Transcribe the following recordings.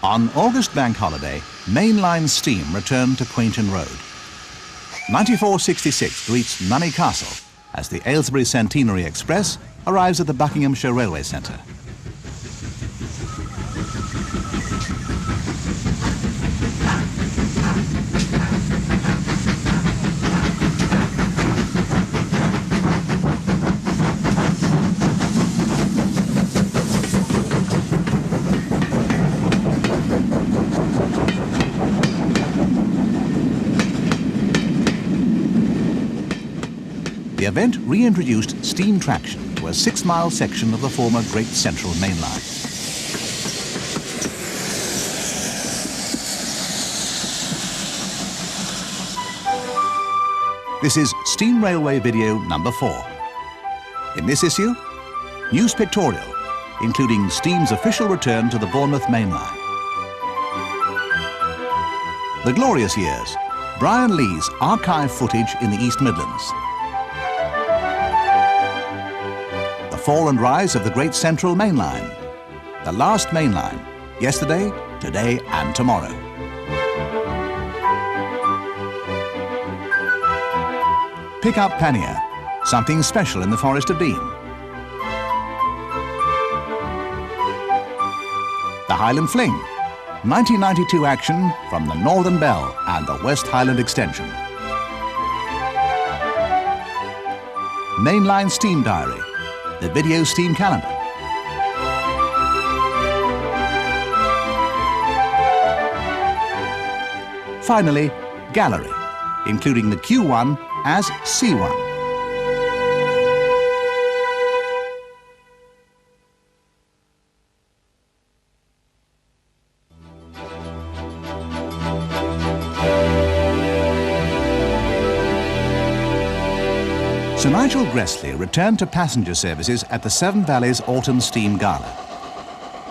On August Bank Holiday, mainline steam returned to Quainton Road. 9466 greets Nunney Castle as the Aylesbury Centenary Express arrives at the Buckinghamshire Railway Centre. The event reintroduced steam traction to a 6-mile section of the former Great Central Main Line. This is Steam Railway video number 4. In this issue, news pictorial, including steam's official return to the Bournemouth Main Line. The glorious years, Brian Lee's archive footage in the East Midlands. The fall and rise of the Great Central Main Line. The last main line, yesterday, today and tomorrow. Pick up Pannier, something special in the Forest of Dean. The Highland Fling, 1992 action from the Northern Bell and the West Highland Extension. Mainline Steam Diary, the video steam calendar. Finally, Gallery, including the Q1 as C1. Sir Nigel Gressley returned to passenger services at the Seven Valleys Autumn Steam Gala.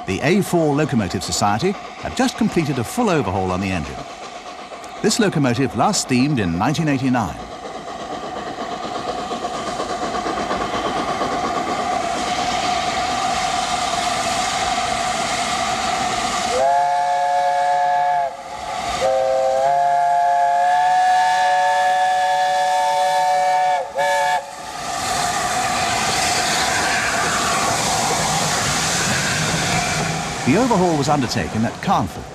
The A4 Locomotive Society had just completed a full overhaul on the engine. This locomotive last steamed in 1989. The overhaul was undertaken at Carnforth.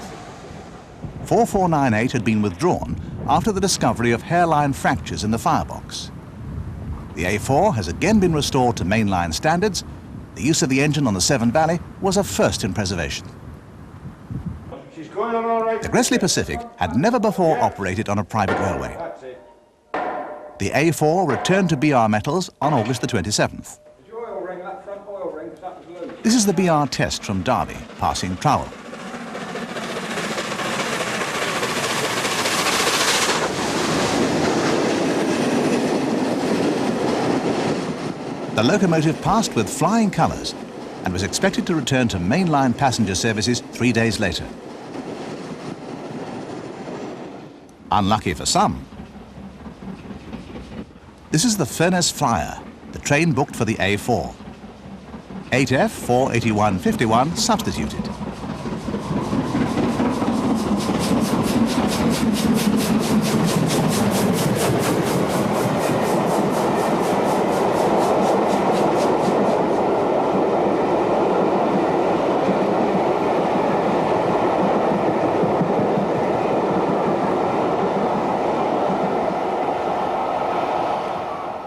4498 had been withdrawn after the discovery of hairline fractures in the firebox. The A4 has again been restored to mainline standards. The use of the engine on the Severn Valley was a first in preservation. She's going on all right. The Gressley Pacific had never before operated on a private railway. The A4 returned to BR Metals on August the 27th. This is the BR test from Derby, passing Trowell. The locomotive passed with flying colours and was expected to return to mainline passenger services 3 days later. Unlucky for some. This is the Furness Flyer, the train booked for the A4. 8F 48151 substituted.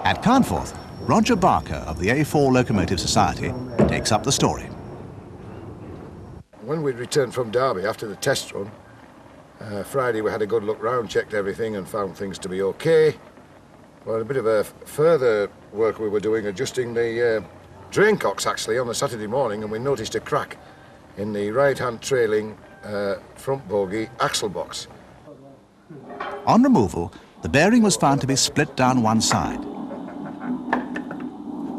At Carnforth, Roger Barker of the A4 Locomotive Society takes up the story. When we returned from Derby after the test run, Friday we had a good look round, checked everything and found things to be okay. Well, a bit of a further work we were doing, adjusting the drain cocks actually on the Saturday morning, and we noticed a crack in the right-hand trailing front bogie axle box. On removal, the bearing was found to be split down one side.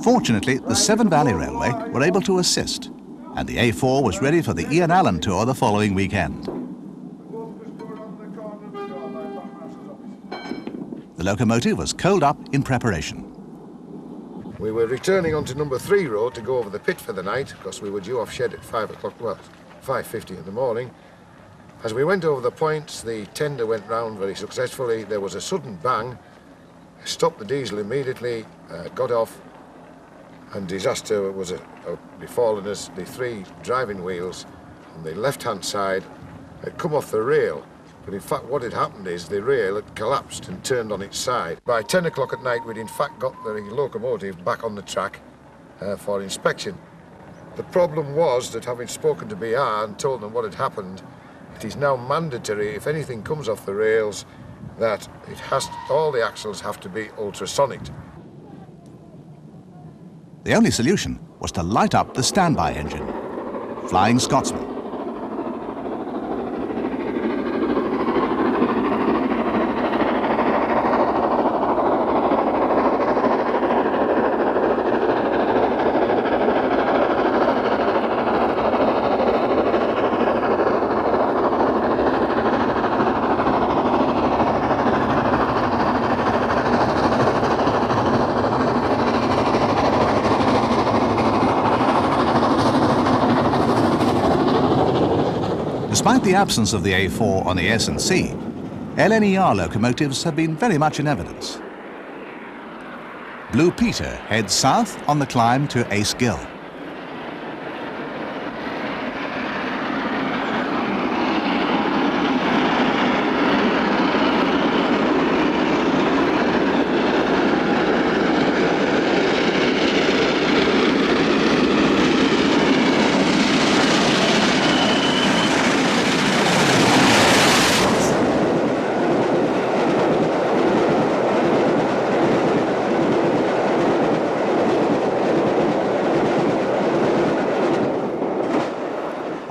Fortunately, the Severn Valley Railway were able to assist, and the A4 was ready for the Ian Allen tour the following weekend. The locomotive was coaled up in preparation. We were returning onto No.3 road to go over the pit for the night, because we were due off shed at 5 o'clock, well, 5:50 in the morning. As we went over the points, the tender went round very successfully. There was a sudden bang, stopped the diesel immediately, got off, and disaster was befallen us. The 3 driving wheels on the left-hand side had come off the rail, but in fact what had happened is the rail had collapsed and turned on its side. By 10 o'clock at night we'd in fact got the locomotive back on the track for inspection. The problem was that, having spoken to BR and told them what had happened, it is now mandatory, if anything comes off the rails, that all the axles have to be ultrasonic. The only solution was to light up the standby engine. Flying Scotsman. Despite the absence of the A4 on the S&C, LNER locomotives have been very much in evidence. Blue Peter heads south on the climb to Ace Gill.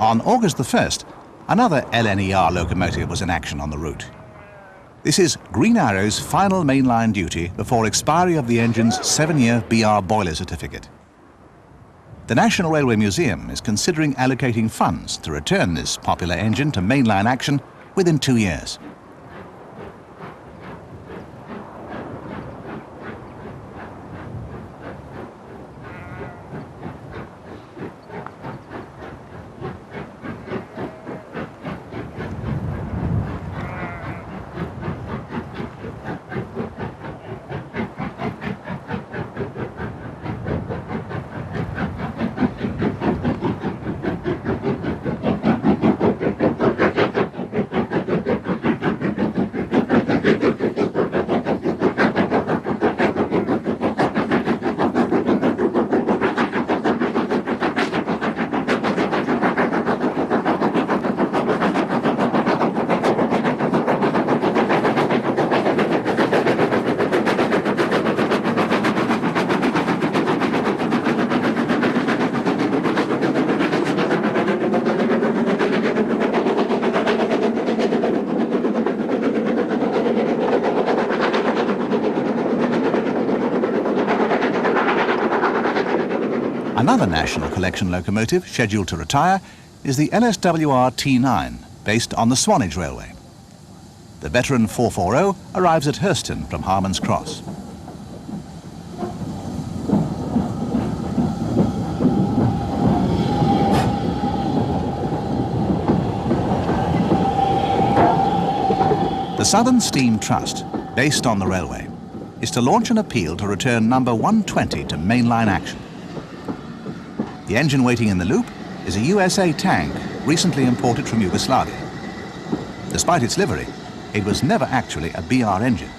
On August the 1st, another LNER locomotive was in action on the route. This is Green Arrow's final mainline duty before expiry of the engine's 7-year BR boiler certificate. The National Railway Museum is considering allocating funds to return this popular engine to mainline action within 2 years. Another National Collection locomotive scheduled to retire is the LSWR T9, based on the Swanage Railway. The veteran 440 arrives at Hurston from Harmon's Cross. The Southern Steam Trust, based on the railway, is to launch an appeal to return number 120 to mainline action. The engine waiting in the loop is a USA tank recently imported from Yugoslavia. Despite its livery, it was never actually a BR engine.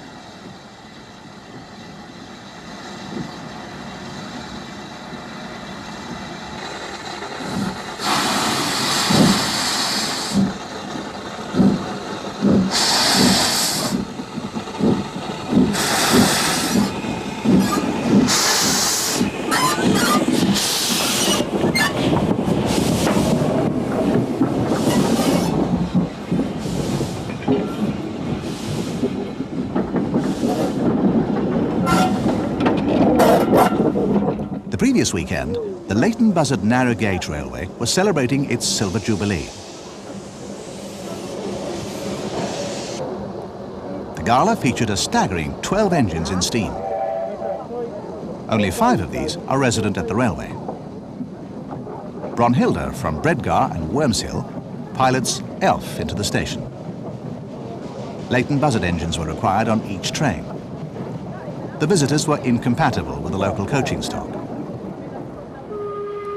The previous weekend, the Leighton Buzzard Narrow Gauge Railway was celebrating its Silver Jubilee. The gala featured a staggering 12 engines in steam. Only 5 of these are resident at the railway. Brunhilde from Bredgar and Wormshill pilots ELF into the station. Leighton Buzzard engines were required on each train. The visitors were incompatible with the local coaching stock.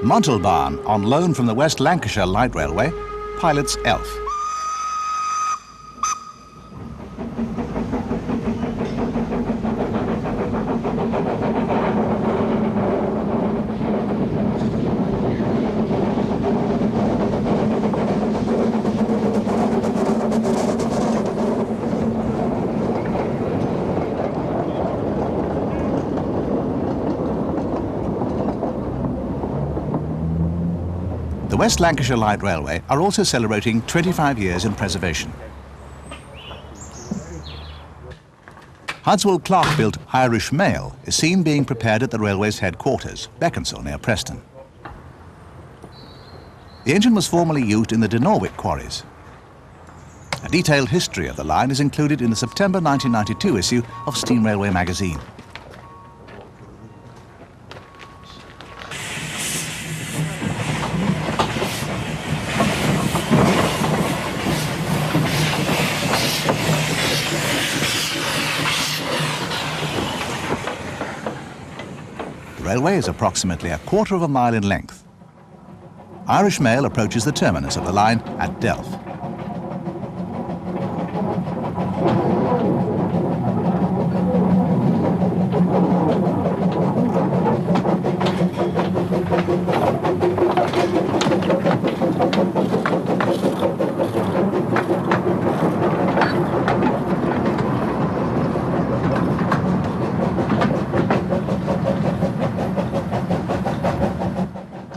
Montalban, on loan from the West Lancashire Light Railway, pilots ELF. The West Lancashire Light Railway are also celebrating 25 years in preservation. Hudswell Clark-built Irish Mail is seen being prepared at the railway's headquarters, Beaconsfield, near Preston. The engine was formerly used in the Dinorwick quarries. A detailed history of the line is included in the September 1992 issue of Steam Railway magazine. The railway is approximately a quarter of a mile in length. Irish Mail approaches the terminus of the line at Delft.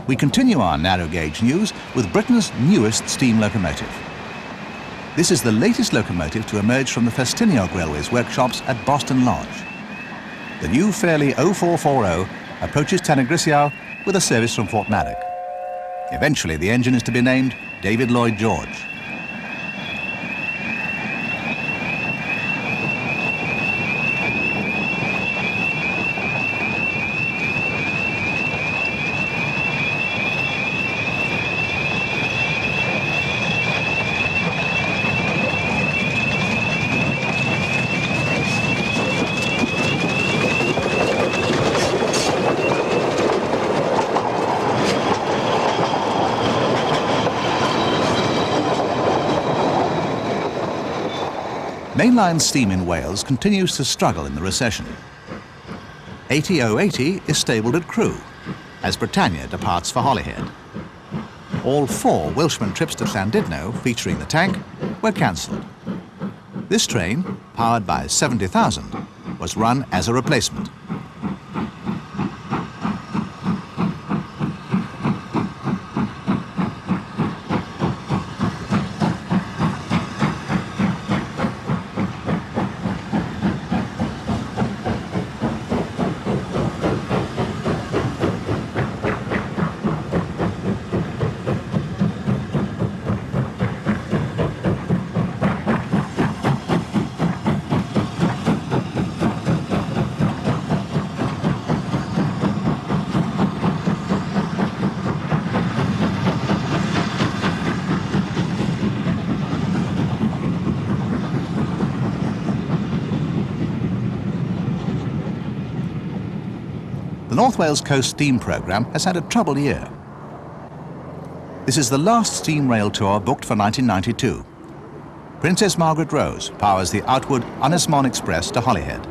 We continue our narrow gauge news with Britain's newest steam locomotive. This is the latest locomotive to emerge from the Festiniog Railway's workshops at Boston Lodge. The new Fairley 0440 approaches Tanagrissiow with a service from Fort Maddock. Eventually, the engine is to be named David Lloyd George. Mainline steam in Wales continues to struggle in the recession. 80.080 is stabled at Crewe, as Britannia departs for Holyhead. All 4 Welshman trips to Llandudno, featuring the tank, were cancelled. This train, powered by 70,000, was run as a replacement. The North Wales Coast Steam Programme has had a troubled year. This is the last steam rail tour booked for 1992. Princess Margaret Rose powers the Outward Ynysmon Express to Holyhead.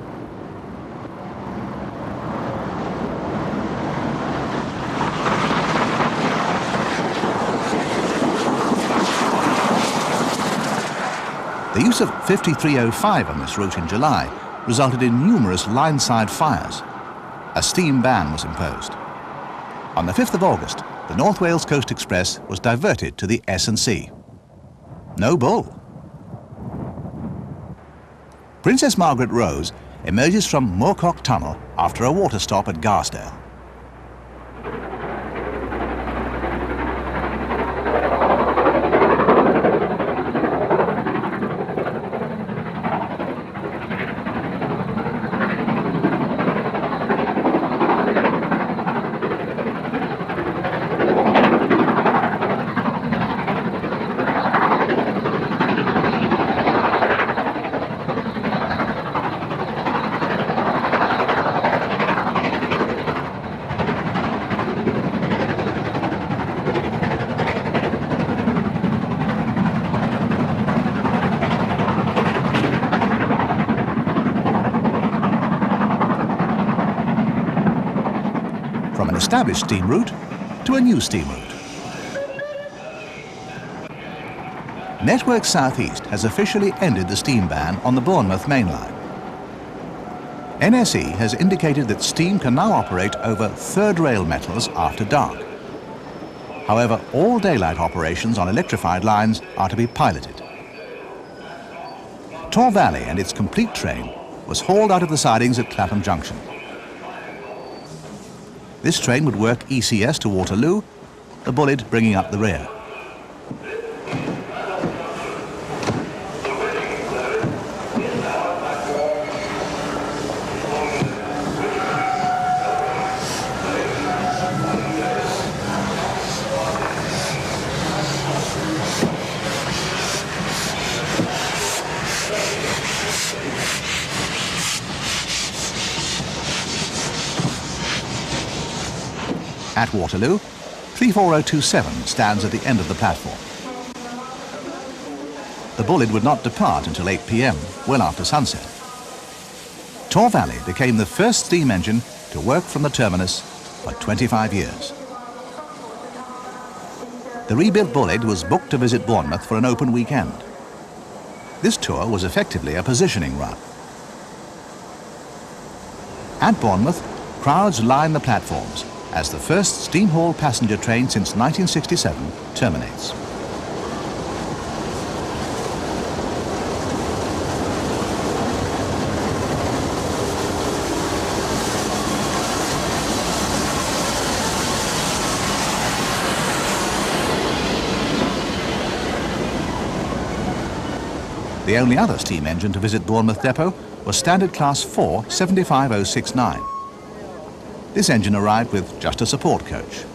The use of 5305 on this route in July resulted in numerous line-side fires. A steam ban was imposed. On the 5th of August, the North Wales Coast Express was diverted to the S&C. No bull. Princess Margaret Rose emerges from Moorcock Tunnel after a water stop at Garsdale. established steam route to a new steam route. Network South East has officially ended the steam ban on the Bournemouth main line. NSE has indicated that steam can now operate over third rail metals after dark. However, all daylight operations on electrified lines are to be piloted. Tor Valley and its complete train was hauled out of the sidings at Clapham Junction. This train would work ECS to Waterloo, the Bullet bringing up the rear. At Waterloo, 34027 stands at the end of the platform. The Bullet would not depart until 8 p.m, well after sunset. Tor Valley became the first steam engine to work from the terminus for 25 years. The rebuilt Bullet was booked to visit Bournemouth for an open weekend. This tour was effectively a positioning run. At Bournemouth, crowds line the platforms as the first steam-hauled passenger train since 1967 terminates. The only other steam engine to visit Bournemouth Depot was Standard Class 4 75069. This engine arrived with just a support coach.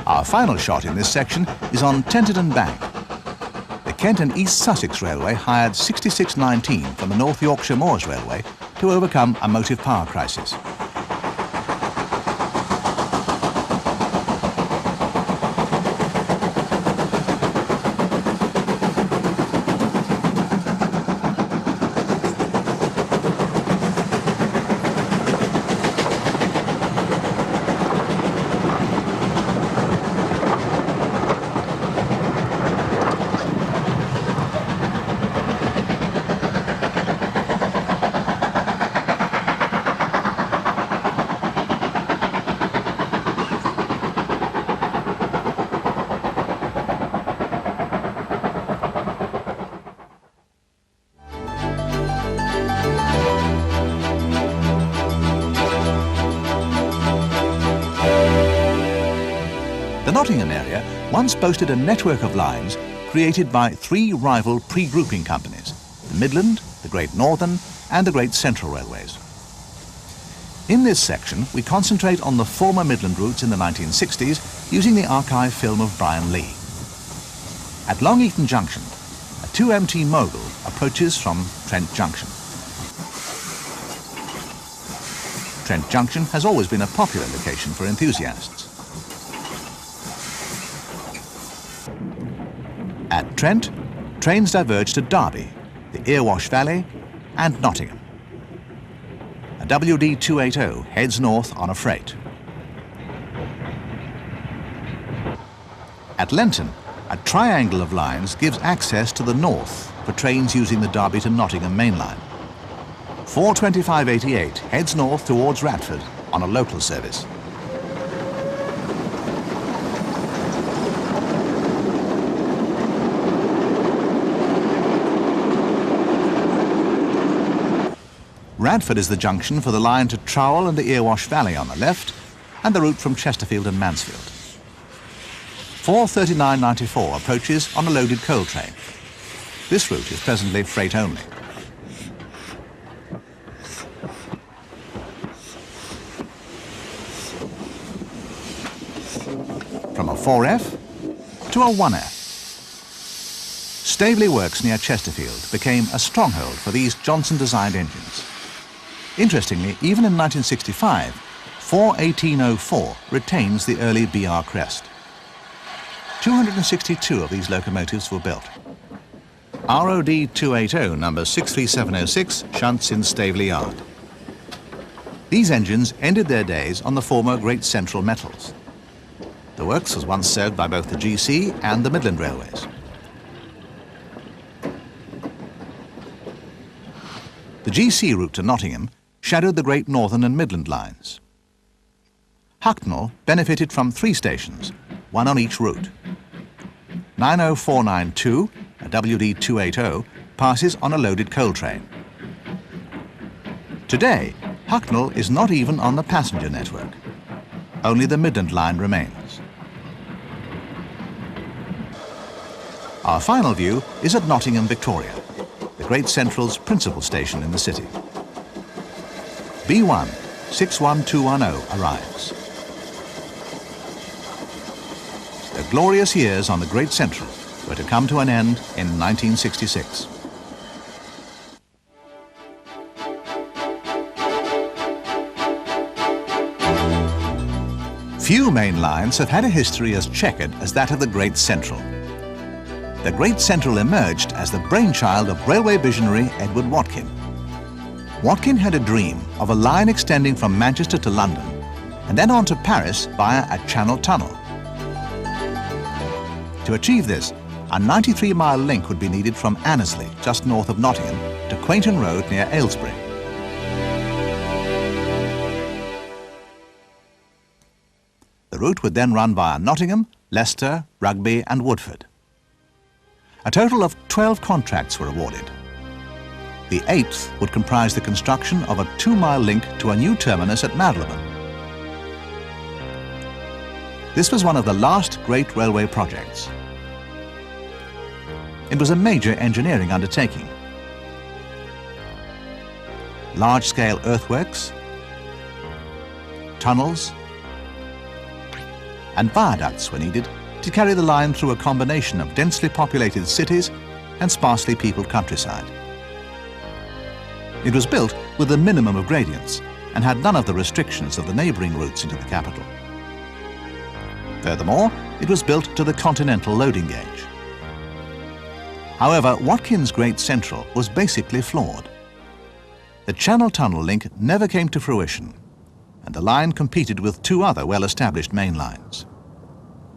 Our final shot in this section is on Tenterden Bank. The Kent and East Sussex Railway hired 6619 from the North Yorkshire Moors Railway to overcome a motive power crisis. The Nottingham area once boasted a network of lines created by three rival pre-grouping companies, the Midland, the Great Northern and the Great Central Railways. In this section, we concentrate on the former Midland routes in the 1960s using the archive film of Brian Lee. At Long Eaton Junction, a 2MT mogul approaches from Trent Junction. Trent Junction has always been a popular location for enthusiasts. At Trent, trains diverge to Derby, the Erewash Valley and Nottingham. A WD 280 heads north on a freight. At Lenton, a triangle of lines gives access to the north for trains using the Derby to Nottingham main line. 42588 heads north towards Radford on a local service. Radford is the junction for the line to Trowell and the Erewash Valley on the left, and the route from Chesterfield and Mansfield. 43994 approaches on a loaded coal train. This route is presently freight only. From a 4F to a 1F. Staveley Works near Chesterfield became a stronghold for these Johnson-designed engines. Interestingly, even in 1965, 41804 retains the early BR crest. 262 of these locomotives were built. ROD 280 number 63706 shunts in Staveley Yard. These engines ended their days on the former Great Central Metals. The works was once served by both the GC and the Midland Railways. The GC route to Nottingham shadowed the Great Northern and Midland lines. Hucknall benefited from 3 stations, one on each route. 90492, a WD 280, passes on a loaded coal train. Today, Hucknall is not even on the passenger network. Only the Midland line remains. Our final view is at Nottingham Victoria, the Great Central's principal station in the city. B1 61210 arrives. The glorious years on the Great Central were to come to an end in 1966. Few main lines have had a history as checkered as that of the Great Central. The Great Central emerged as the brainchild of railway visionary Edward Watkin. Watkin had a dream of a line extending from Manchester to London and then on to Paris via a Channel tunnel. To achieve this, a 93-mile link would be needed from Annesley, just north of Nottingham, to Quainton Road near Aylesbury. The route would then run via Nottingham, Leicester, Rugby and Woodford. A total of 12 contracts were awarded. The 8th would comprise the construction of a 2-mile link to a new terminus at Marylebone. This was one of the last great railway projects. It was a major engineering undertaking. Large-scale earthworks, tunnels, and viaducts were needed to carry the line through a combination of densely populated cities and sparsely peopled countryside. It was built with a minimum of gradients and had none of the restrictions of the neighbouring routes into the capital. Furthermore, it was built to the continental loading gauge. However, Watkin's Great Central was basically flawed. The Channel Tunnel link never came to fruition, and the line competed with 2 other well-established main lines.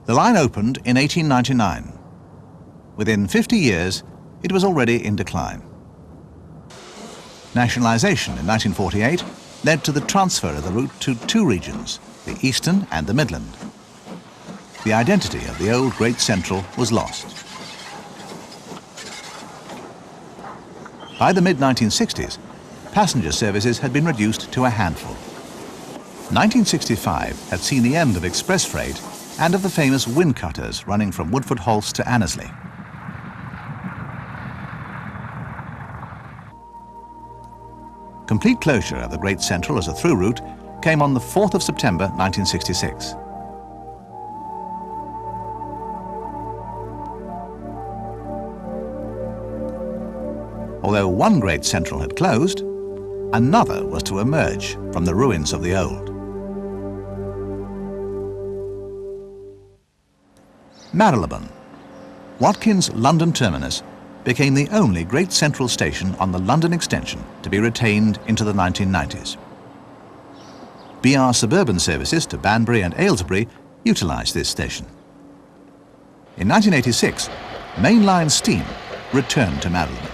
The line opened in 1899. Within 50 years, it was already in decline. Nationalisation in 1948 led to the transfer of the route to 2 regions, the Eastern and the Midland. The identity of the old Great Central was lost. By the mid-1960s, passenger services had been reduced to a handful. 1965 had seen the end of express freight and of the famous wind cutters running from Woodford Halse to Annesley. Complete closure of the Great Central as a through route came on the 4th of September 1966. Although one Great Central had closed, another was to emerge from the ruins of the old. Marylebone, Watkin's London terminus, became the only Great Central station on the London extension to be retained into the 1990s. BR suburban services to Banbury and Aylesbury utilised this station. In 1986, mainline steam returned to Marylebone.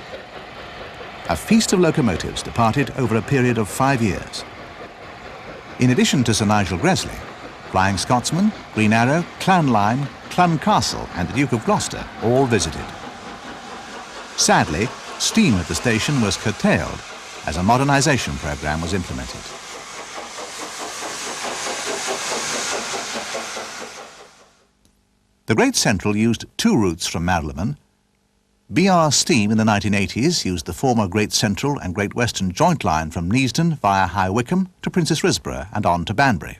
A feast of locomotives departed over a period of 5 years. In addition to Sir Nigel Gresley, Flying Scotsman, Green Arrow, Clan Line, Clun Castle and the Duke of Gloucester all visited. Sadly, steam at the station was curtailed as a modernisation programme was implemented. The Great Central used 2 routes from Marylebone. BR Steam in the 1980s used the former Great Central and Great Western joint line from Neasden via High Wycombe to Princess Risborough and on to Banbury.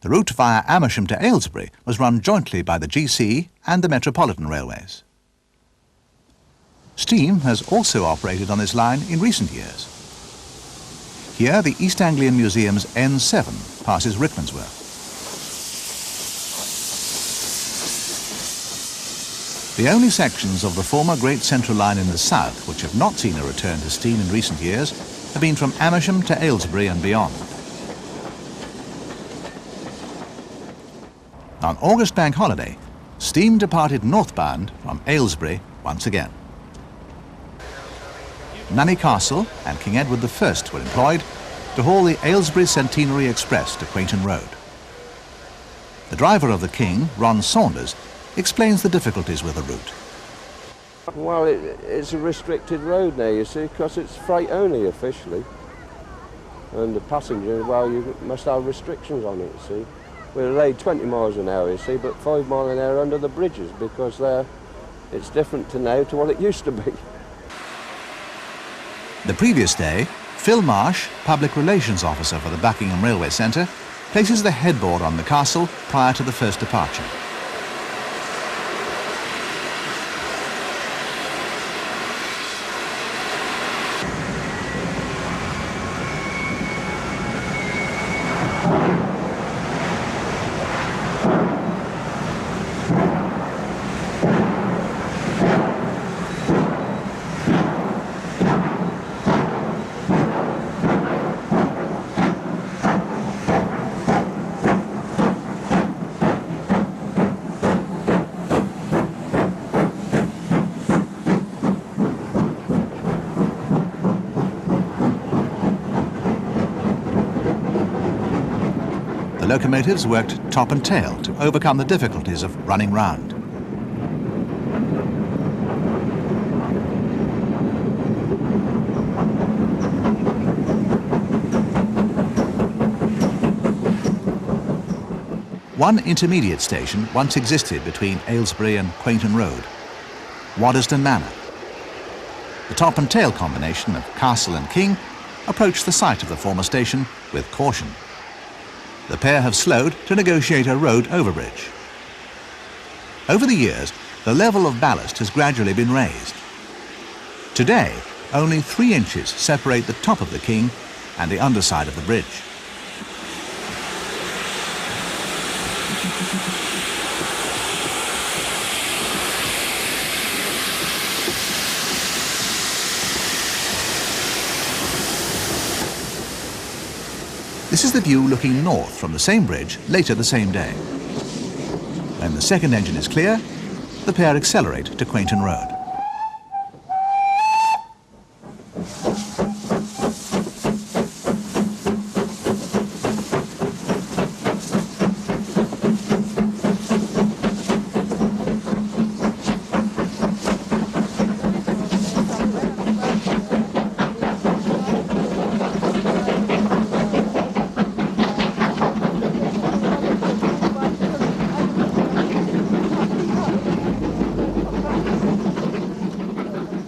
The route via Amersham to Aylesbury was run jointly by the GC and the Metropolitan Railways. Steam has also operated on this line in recent years. Here, the East Anglian Museum's N7 passes Rickmansworth. ' The only sections of the former Great Central Line in the south which have not seen a return to steam in recent years have been from Amersham to Aylesbury and beyond. On August Bank Holiday, steam departed northbound from Aylesbury once again. Nunney Castle and King Edward I were employed to haul the Aylesbury Centenary Express to Quainton Road. The driver of the King, Ron Saunders, explains the difficulties with the route. Well, it's a restricted road now, you see, because it's freight only officially. And the passengers, well, you must have restrictions on it, see. We're allowed 20 miles an hour, you see, but 5 miles an hour under the bridges because it's different to now to what it used to be. The previous day, Phil Marsh, Public Relations Officer for the Buckingham Railway Centre, places the headboard on the castle prior to the first departure. The locomotives worked top and tail to overcome the difficulties of running round. One intermediate station once existed between Aylesbury and Quainton Road, Waddesdon Manor. The top and tail combination of Castle and King approached the site of the former station with caution. The pair have slowed to negotiate a road overbridge. Over the years, the level of ballast has gradually been raised. Today, only 3 inches separate the top of the King and the underside of the bridge. This is the view looking north from the same bridge later the same day. When the second engine is clear, the pair accelerate to Quainton Road.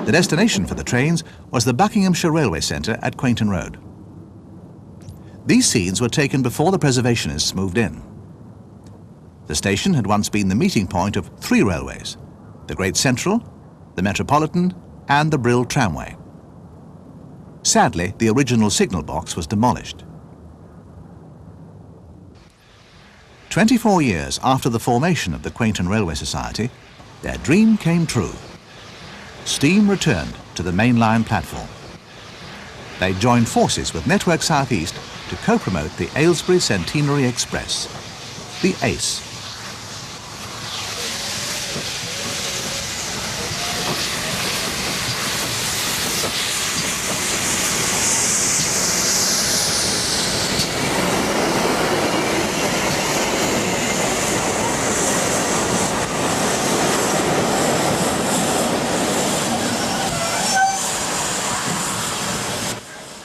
The destination for the trains was the Buckinghamshire Railway Centre at Quainton Road. These scenes were taken before the preservationists moved in. The station had once been the meeting point of 3 railways, the Great Central, the Metropolitan and the Brill Tramway. Sadly, the original signal box was demolished. 24 years after the formation of the Quainton Railway Society, their dream came true. Steam returned to the main line platform. They joined forces with Network South East to co-promote the Aylesbury Centenary Express, the ACE.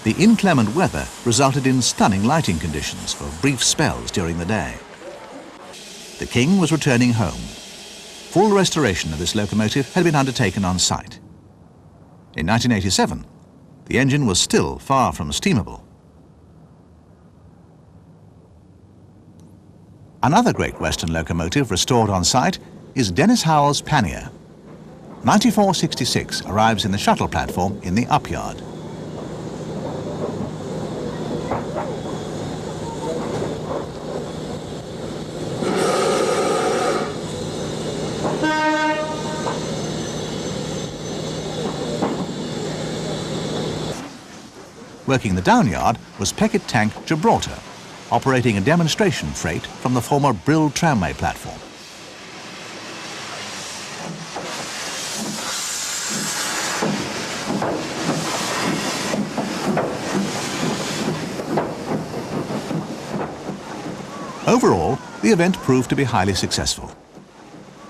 The inclement weather resulted in stunning lighting conditions for brief spells during the day. The King was returning home. Full restoration of this locomotive had been undertaken on site. In 1987, the engine was still far from steamable. Another Great Western locomotive restored on site is Dennis Howell's Pannier. 9466 arrives in the shuttle platform in the upyard. Working the downyard was Peckett Tank Gibraltar, operating a demonstration freight from the former Brill tramway platform. Overall, the event proved to be highly successful.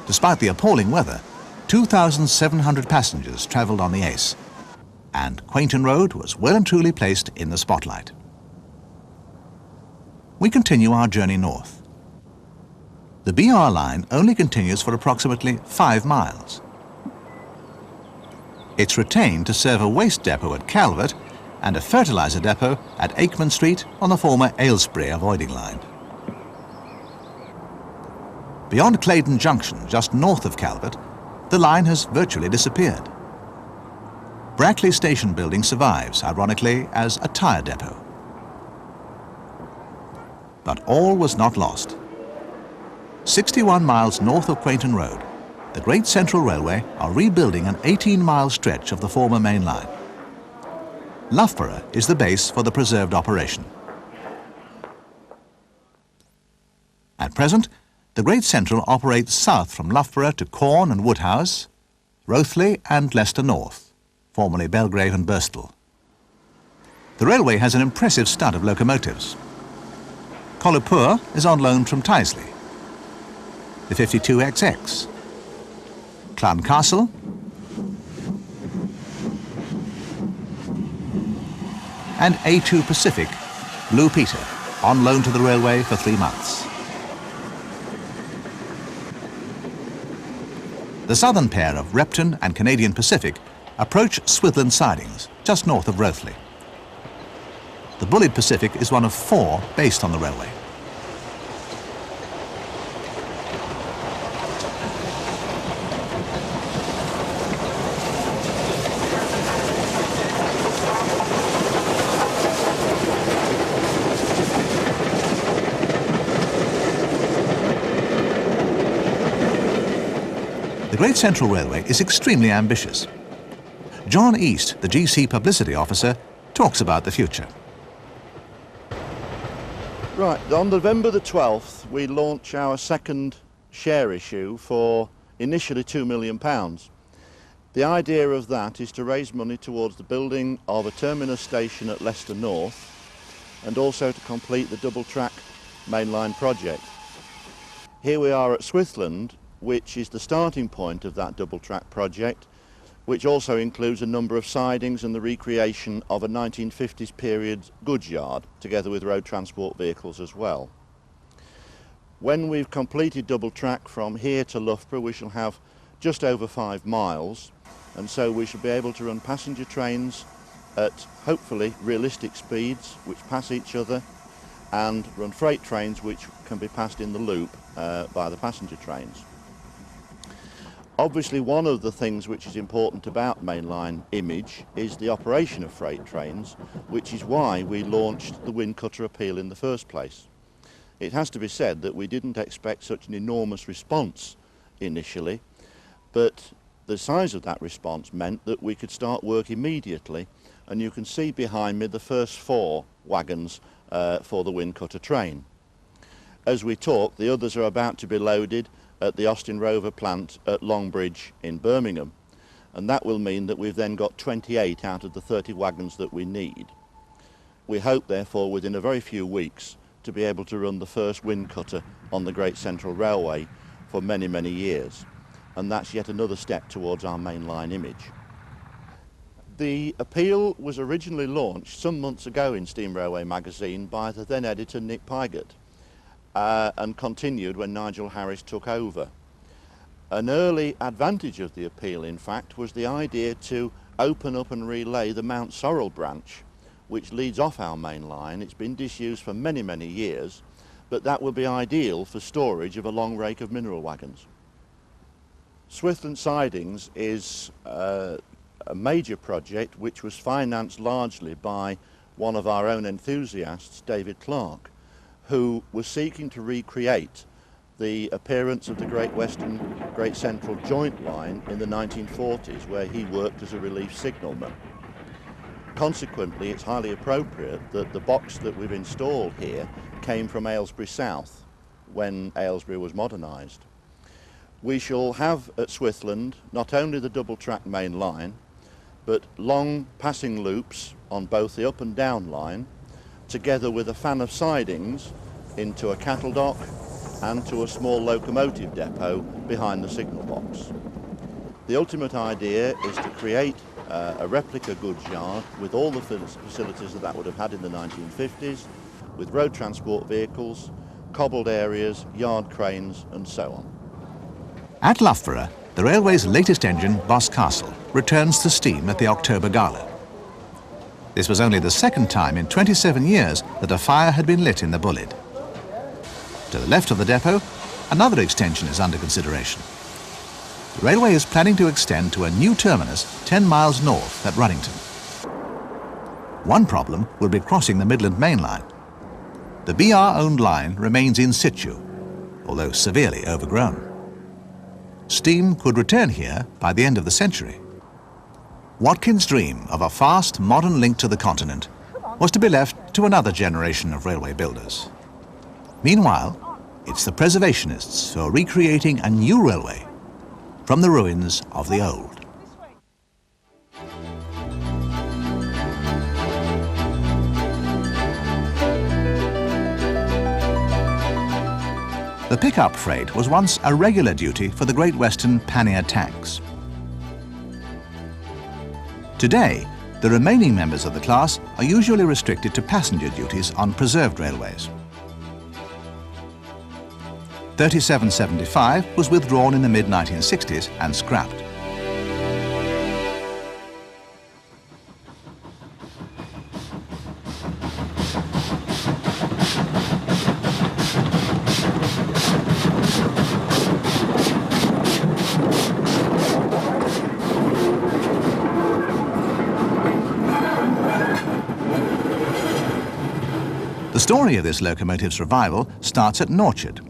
Despite the appalling weather, 2,700 passengers travelled on the Ace, and Quainton Road was well and truly placed in the spotlight. We continue our journey north. The BR line only continues for approximately 5 miles. It's retained to serve a waste depot at Calvert and a fertiliser depot at Aikman Street on the former Aylesbury avoiding line. Beyond Claydon Junction, just north of Calvert, the line has virtually disappeared. Brackley Station building survives, ironically, as a tyre depot. But all was not lost. 61 miles north of Quainton Road, the Great Central Railway are rebuilding an 18-mile stretch of the former main line. Loughborough is the base for the preserved operation. At present, the Great Central operates south from Loughborough to Corn and Woodhouse, Rothley and Leicester North, formerly Belgrave and Birstall. The railway has an impressive stud of locomotives. Collipur is on loan from Tyseley, the 52XX, Cloncastle, and A2 Pacific, Blue Peter, on loan to the railway for 3 months. The southern pair of Repton and Canadian Pacific approach Swithland sidings, just north of Rothley. The Bullied Pacific is one of 4 based on the railway. The Great Central Railway is extremely ambitious. John East, the GC publicity officer, talks about the future. Right, on November the 12th, we launch our second share issue for initially £2 million. The idea of that is to raise money towards the building of a terminus station at Leicester North and also to complete the double track mainline project. Here we are at Swithland, which is the starting point of that double track project, which also includes a number of sidings and the recreation of a 1950s period goods yard, together with road transport vehicles as well. When we've completed double track from here to Loughborough, we shall have just over 5 miles, and so we shall be able to run passenger trains at hopefully realistic speeds which pass each other, and run freight trains which can be passed in the loop by the passenger trains. Obviously, one of the things which is important about mainline image is the operation of freight trains, which is why we launched the Wind Cutter appeal in the first place. It has to be said that we didn't expect such an enormous response initially, but the size of that response meant that we could start work immediately, and you can see behind me the first 4 wagons for the Wind Cutter train. As we talk, the others are about to be loaded at the Austin Rover plant at Longbridge in Birmingham, and that will mean that we've then got 28 out of the 30 wagons that we need. We hope therefore within a very few weeks to be able to run the first Wind Cutter on the Great Central Railway for many, many years, and that's yet another step towards our mainline image. The appeal was originally launched some months ago in Steam Railway magazine by the then editor Nick Pygott, and continued when Nigel Harris took over. An early advantage of the appeal, in fact, was the idea to open up and relay the Mount Sorrel branch, which leads off our main line. It's been disused for many, many years, but that would be ideal for storage of a long rake of mineral wagons. Swithland Sidings is a major project which was financed largely by one of our own enthusiasts, David Clark, who was seeking to recreate the appearance of the Great Central joint line in the 1940s, where he worked as a relief signalman. Consequently, it's highly appropriate that the box that we've installed here came from Aylesbury South when Aylesbury was modernised. We shall have at Swithland not only the double track main line, but long passing loops on both the up and down line, together with a fan of sidings into a cattle dock and to a small locomotive depot behind the signal box. The ultimate idea is to create a replica goods yard with all the facilities that would have had in the 1950s, with road transport vehicles, cobbled areas, yard cranes and so on. At Loughborough, the railway's latest engine, Boscastle, returns to steam at the October Gala. This was only the second time in 27 years that a fire had been lit in the Bullid. To the left of the depot, another extension is under consideration. The railway is planning to extend to a new terminus 10 miles north at Ruddington. One problem will be crossing the Midland Main Line. The BR-owned line remains in situ, although severely overgrown. Steam could return here by the end of the century. Watkin's dream of a fast, modern link to the continent was to be left to another generation of railway builders. Meanwhile, it's the preservationists who are recreating a new railway from the ruins of the old. The pickup freight was once a regular duty for the Great Western pannier tanks. Today, the remaining members of the class are usually restricted to passenger duties on preserved railways. 3775 was withdrawn in the mid-1960s and scrapped. The story of this locomotive's revival starts at Norchard.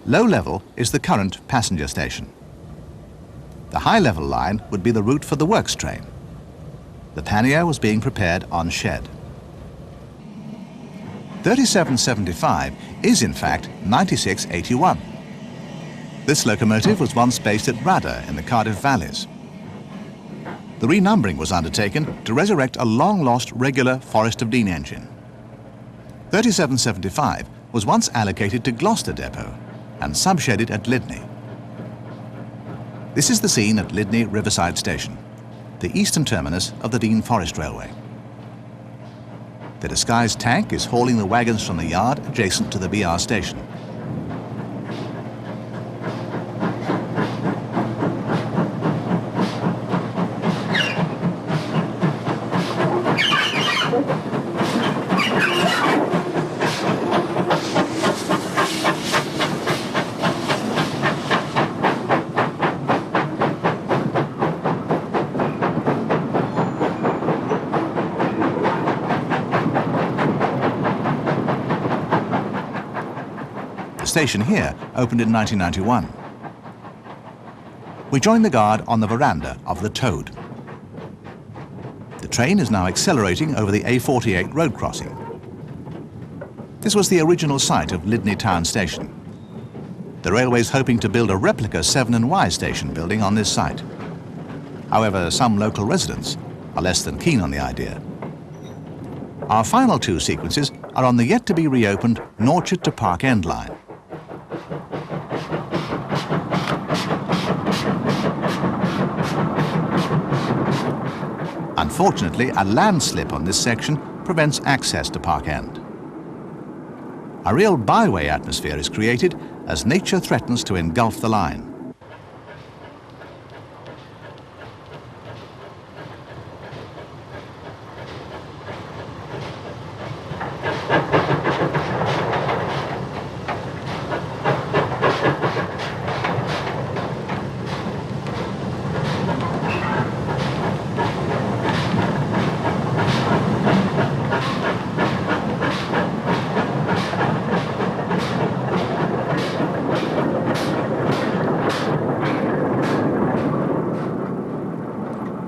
Low level is the current passenger station. The high level line would be the route for the works train. The pannier was being prepared on shed. 3775 is in fact 9681. This locomotive was once based at Rudder in the Cardiff Valleys. The renumbering was undertaken to resurrect a long-lost regular Forest of Dean engine. 3775 was once allocated to Gloucester Depot and subshedded at Lydney. This is the scene at Lydney Riverside Station, the eastern terminus of the Dean Forest Railway. The disguised tank is hauling the wagons from the yard adjacent to the BR station. The station here opened in 1991. We join the guard on the veranda of the Toad. The train is now accelerating over the A48 road crossing. This was the original site of Lydney Town Station. The railway's hoping to build a replica 7 and Y station building on this site. However, some local residents are less than keen on the idea. Our final two sequences are on the yet-to-be-reopened Norchard to Park End line. Unfortunately, a landslip on this section prevents access to Park End. A real byway atmosphere is created as nature threatens to engulf the line.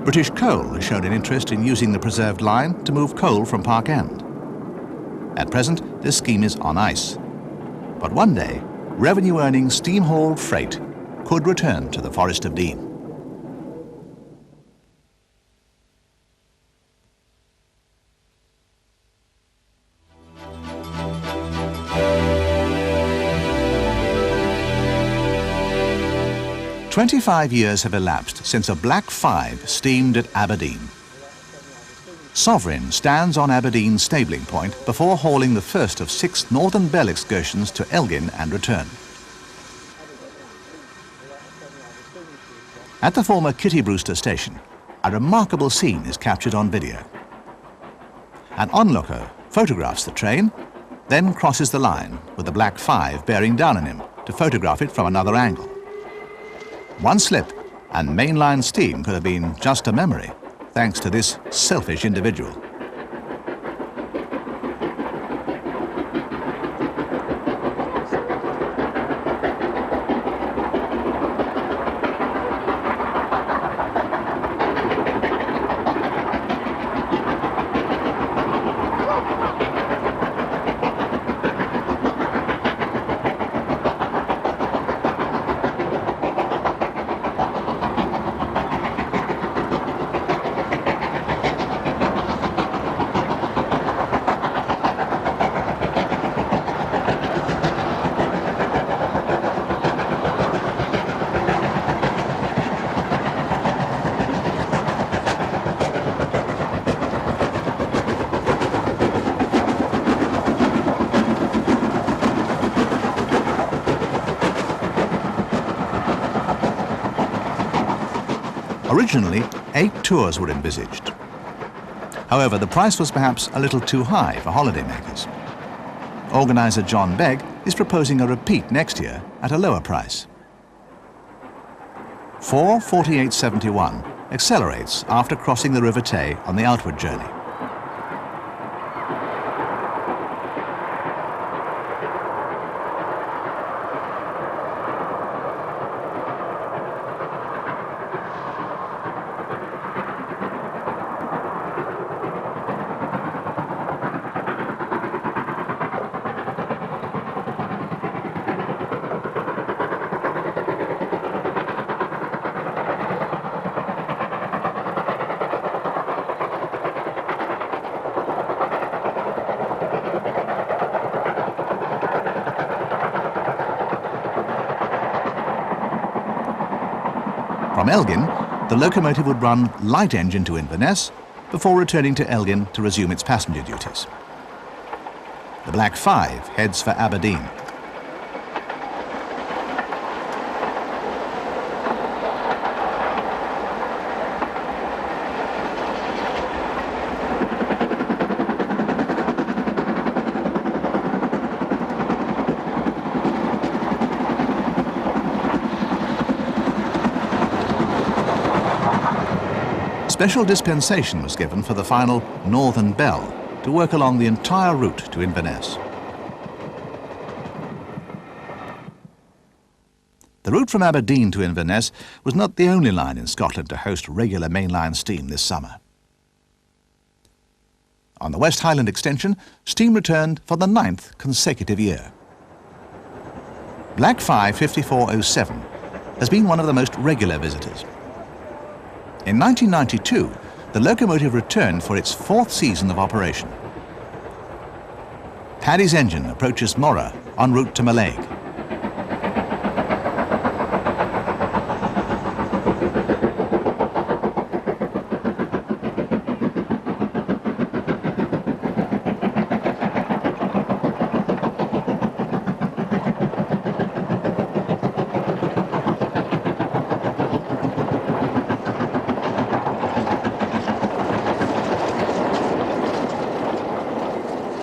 British Coal has shown an interest in using the preserved line to move coal from Park End. At present, this scheme is on ice. But one day, revenue-earning steam-hauled freight could return to the Forest of Dean. "25 years have elapsed since a Black 5 steamed at Aberdeen. Sovereign stands on Aberdeen's stabling point before hauling the first of 6 Northern Bell excursions to Elgin and return. At the former Kitty Brewster station, a remarkable scene is captured on video. An onlooker photographs the train, then crosses the line with the Black 5 bearing down on him to photograph it from another angle. One slip and mainline steam could have been just a memory, thanks to this selfish individual. Originally, 8 tours were envisaged. However, the price was perhaps a little too high for holidaymakers. Organiser John Begg is proposing a repeat next year at a lower price. 4:48:71 accelerates after crossing the River Tay on the outward journey. From Elgin, the locomotive would run light engine to Inverness before returning to Elgin to resume its passenger duties. The Black 5 heads for Aberdeen. Special dispensation was given for the final Northern Bell to work along the entire route to Inverness. The route from Aberdeen to Inverness was not the only line in Scotland to host regular mainline steam this summer. On the West Highland extension, steam returned for the 9th consecutive year. Black 5 5407 has been one of the most regular visitors. In 1992, the locomotive returned for its 4th season of operation. Paddy's engine approaches Morra en route to Mallaig.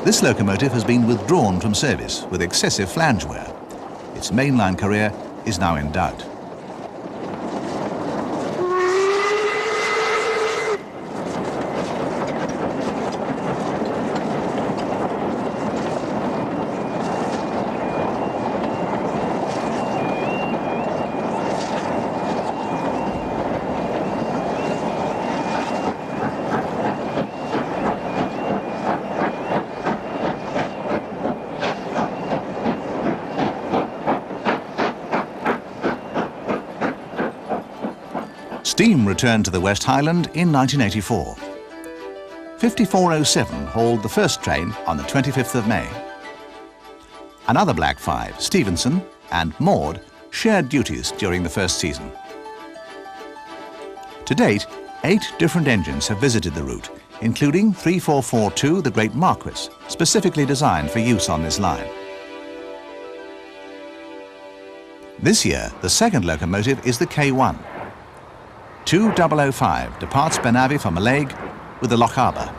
This locomotive has been withdrawn from service with excessive flange wear. Its mainline career is now in doubt. Steam returned to the West Highland in 1984. 5407 hauled the first train on the 25th of May. Another Black 5, Stevenson, and Maud shared duties during the first season. To date, 8 different engines have visited the route, including 3442, the Great Marquis, specifically designed for use on this line. This year, the second locomotive is the K1. 2005 departs Benavi for Mallaig with the Lochaber.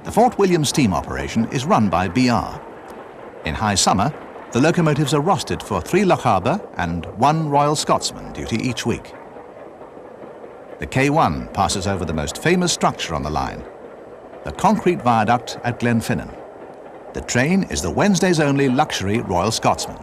The Fort William steam operation is run by BR. In high summer, the locomotives are rostered for 3 Lochaber and 1 Royal Scotsman duty each week. The K1 passes over the most famous structure on the line, the concrete viaduct at Glenfinnan. The train is the Wednesday's only luxury Royal Scotsman.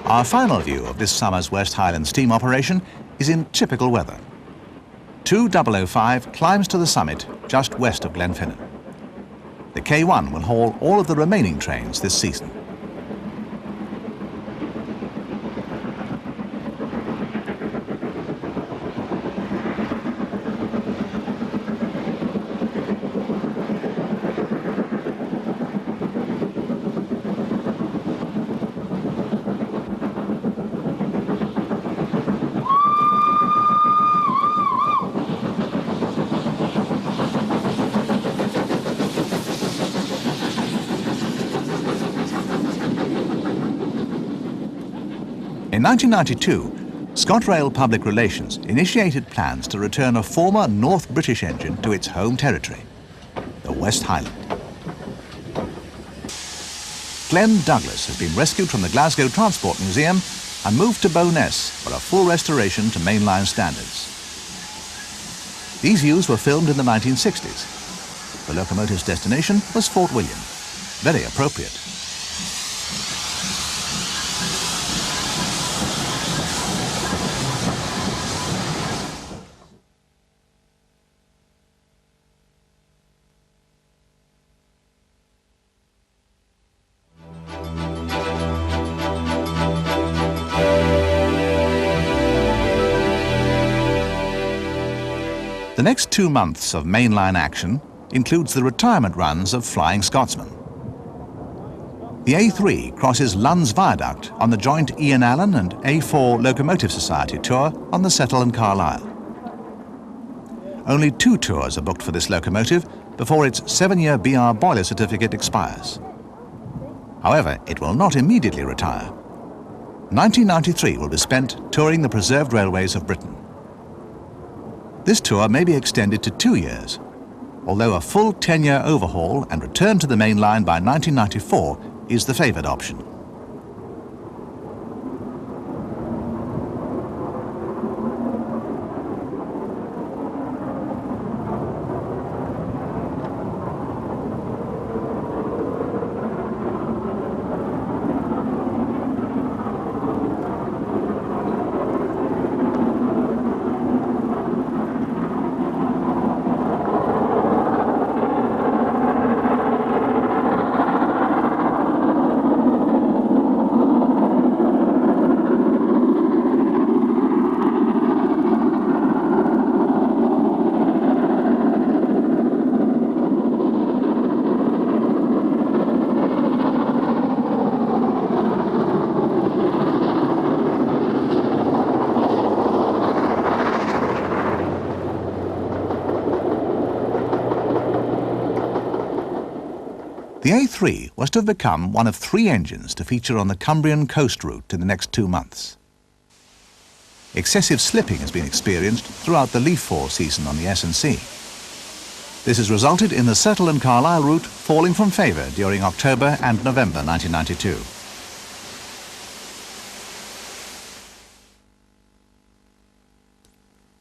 Our final view of this summer's West Highland steam operation is in typical weather. 2005 climbs to the summit just west of Glenfinnan. The K1 will haul all of the remaining trains this season. In 1992, ScotRail Public Relations initiated plans to return a former North British engine to its home territory, the West Highland. Glenn Douglas has been rescued from the Glasgow Transport Museum and moved to Bowness for a full restoration to mainline standards. These views were filmed in the 1960s. The locomotive's destination was Fort William. Very appropriate. The next 2 months of mainline action includes the retirement runs of Flying Scotsman. The A3 crosses Lunn's Viaduct on the joint Ian Allen and A4 Locomotive Society tour on the Settle and Carlisle. Only 2 tours are booked for this locomotive before its 7-year BR boiler certificate expires. However, it will not immediately retire. 1993 will be spent touring the preserved railways of Britain. This tour may be extended to 2 years, although a full 10-year overhaul and return to the main line by 1994 is the favoured option. The A3 was to have become one of 3 engines to feature on the Cumbrian coast route in the next 2 months. Excessive slipping has been experienced throughout the leaf fall season on the S&C. This has resulted in the Settle and Carlisle route falling from favour during October and November 1992.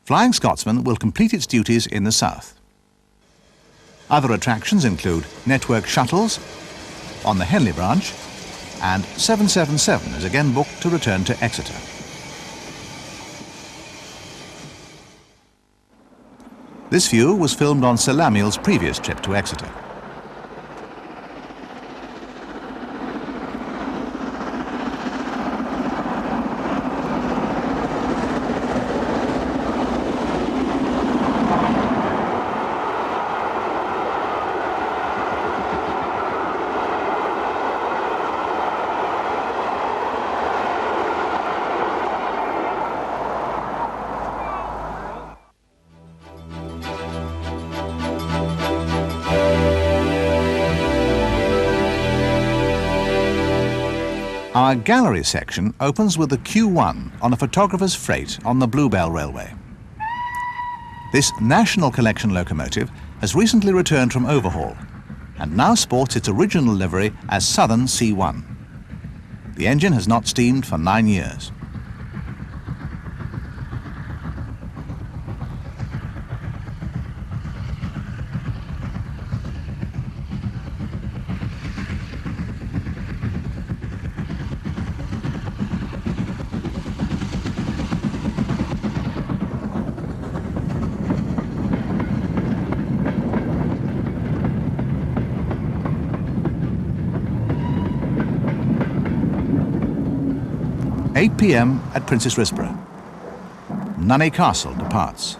Flying Scotsman will complete its duties in the south. Other attractions include network shuttles on the Henley branch, and 777 is again booked to return to Exeter. This view was filmed on Sir Lamiel's previous trip to Exeter. Our gallery section opens with the Q1 on a photographer's freight on the Bluebell Railway. This National Collection locomotive has recently returned from overhaul and now sports its original livery as Southern C1. The engine has not steamed for 9 years. (8 p.m. at Princess Risborough). Nunney Castle departs.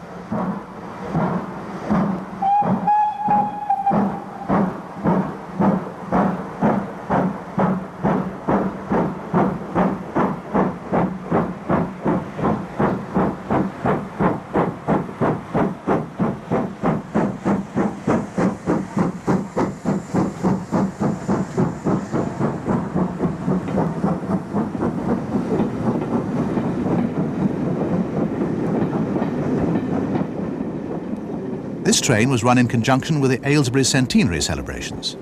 This train was run in conjunction with the Aylesbury centenary celebrations.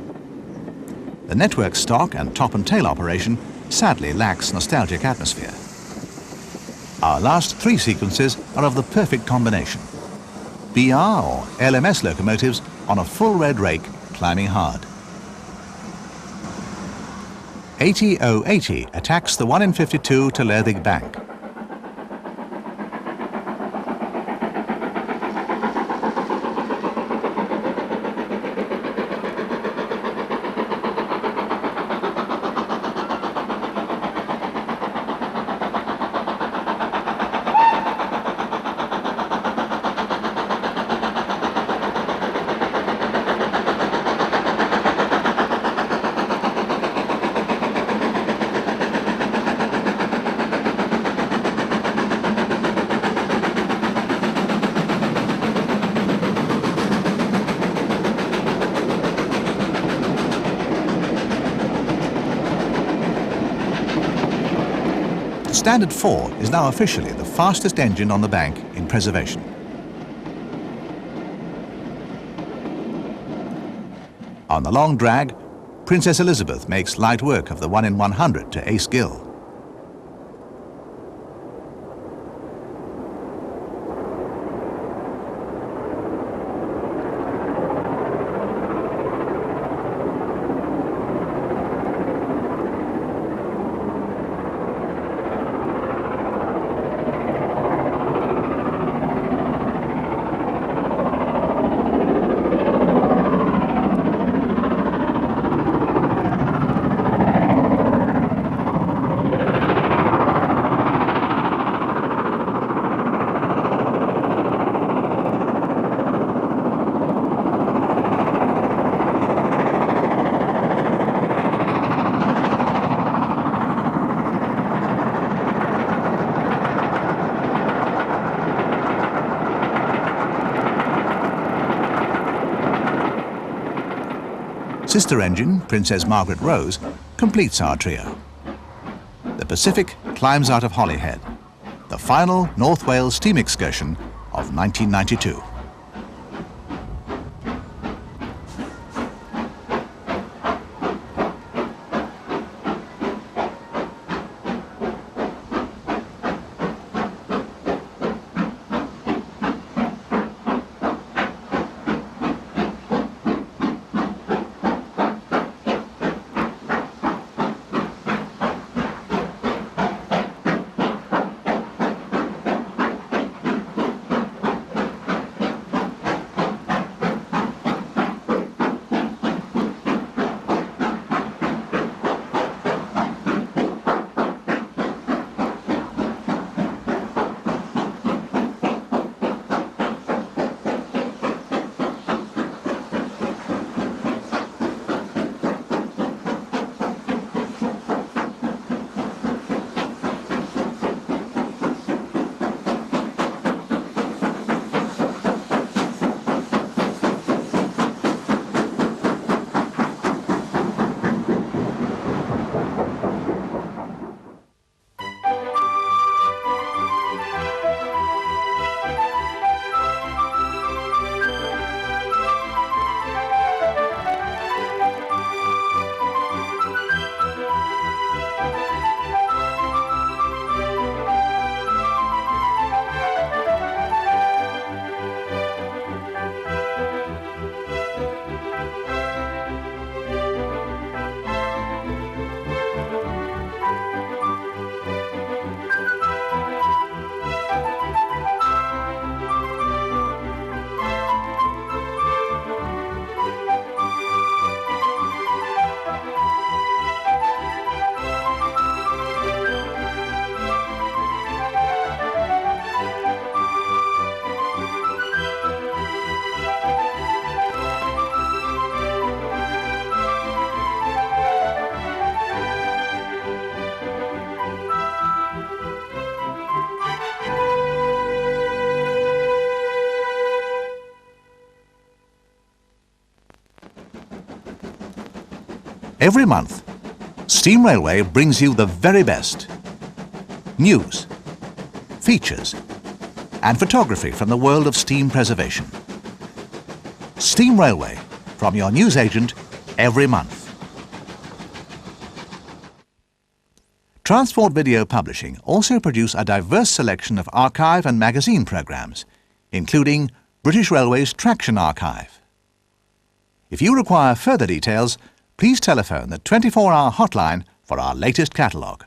The network stock and top and tail operation sadly lacks nostalgic atmosphere. Our last 3 sequences are of the perfect combination. BR or LMS locomotives on a full red rake climbing hard. 80 attacks the 1 in 52 to Lerthig Bank. Standard 4 is now officially the fastest engine on the bank in preservation. On the long drag, Princess Elizabeth makes light work of the 1 in 100 to Ace Gill. sister engine, Princess Margaret Rose, completes our trio. The Pacific climbs out of Holyhead, the final North Wales steam excursion of 1992. Every month, Steam Railway brings you the very best news, features, and photography from the world of steam preservation. Steam Railway, from your newsagent, every month. Transport Video Publishing also produce a diverse selection of archive and magazine programmes, including British Railway's Traction Archive. If you require further details, please telephone the 24-hour hotline for our latest catalogue.